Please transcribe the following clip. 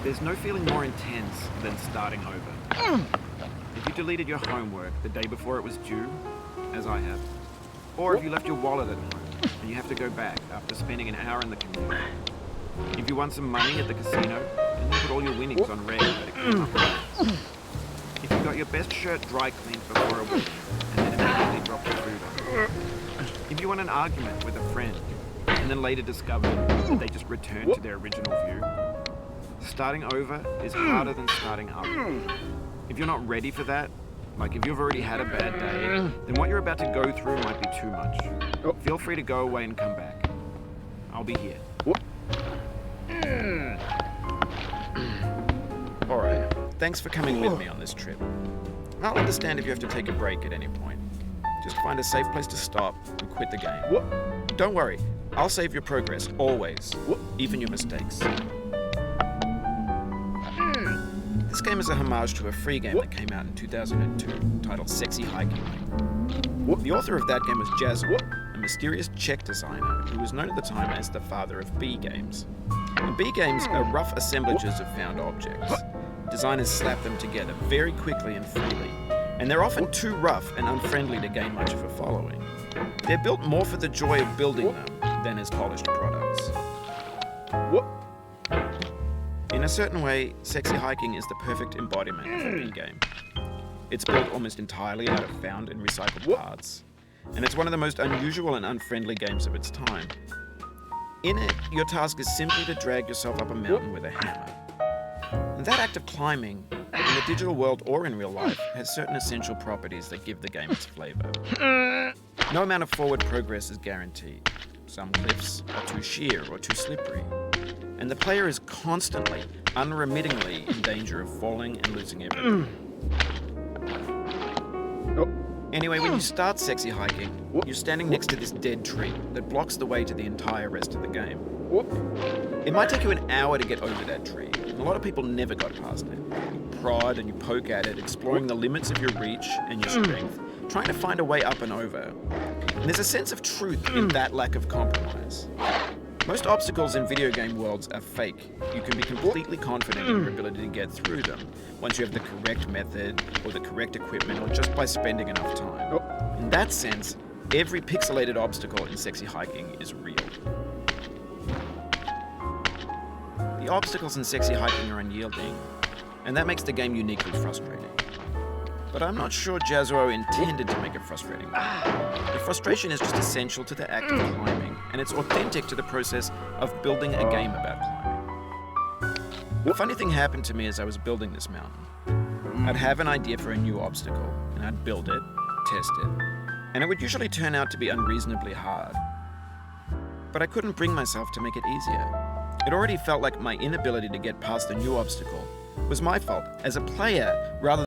There's no feeling more intense than starting over. If you deleted your homework the day before it was due, as I have, or if you left your wallet at home and you have to go back after spending an hour in the commute. If you won some money at the casino and you put all your winnings on red but it came up right. If you got your best shirt dry cleaned before a week and then immediately dropped your food on it. If you won an argument with a friend and then later discovered that they just returned to their original view. Starting over is harder than starting up. If you're not ready for that, like if you've already had a bad day, then what you're about to go through might be too much. Feel free to go away and come back. I'll be here. Alright, thanks for coming with me on this trip. I'll understand if you have to take a break at any point. Just find a safe place to stop and quit the game. Don't worry, I'll save your progress, always, even your mistakes. This game is a homage to a free game that came out in 2002, titled Sexy Hiking. The author of that game was Jazzo, a mysterious Czech designer who was known at the time as the father of B games. And B games are rough assemblages of found objects. Designers slap them together very quickly and freely, and they're often too rough and unfriendly to gain much of a following. They're built more for the joy of building them than as polished products. In a certain way, Sexy Hiking is the perfect embodiment of a B game. It's built almost entirely out of found and recycled parts, and it's one of the most unusual and unfriendly games of its time. In it, your task is simply to drag yourself up a mountain with a hammer. And that act of climbing, in the digital world or in real life, has certain essential properties that give the game its flavor. No amount of forward progress is guaranteed. Some cliffs are too sheer or too slippery. And the player is constantly, unremittingly in danger of falling and losing everything. Anyway, when you start Sexy Hiking, you're standing next to this dead tree that blocks the way to the entire rest of the game. It might take you an hour to get over that tree, and a lot of people never got past it. You prod and you poke at it, exploring the limits of your reach and your strength, trying to find a way up and over. And there's a sense of truth in that lack of compromise. Most obstacles in video game worlds are fake. You can be completely confident in your ability to get through them once you have the correct method or the correct equipment or just by spending enough time. In that sense, every pixelated obstacle in Sexy Hiking is real. The obstacles in Sexy Hiking are unyielding, and that makes the game uniquely frustrating. But I'm not sure Jazzo intended to make it frustrating. The frustration is just essential to the act of climbing, and it's authentic to the process of building a game about climbing. A funny thing happened to me as I was building this mountain. I'd have an idea for a new obstacle, and I'd build it, test it, and it would usually turn out to be unreasonably hard. But I couldn't bring myself to make it easier. It already felt like my inability to get past the new obstacle was my fault as a player rather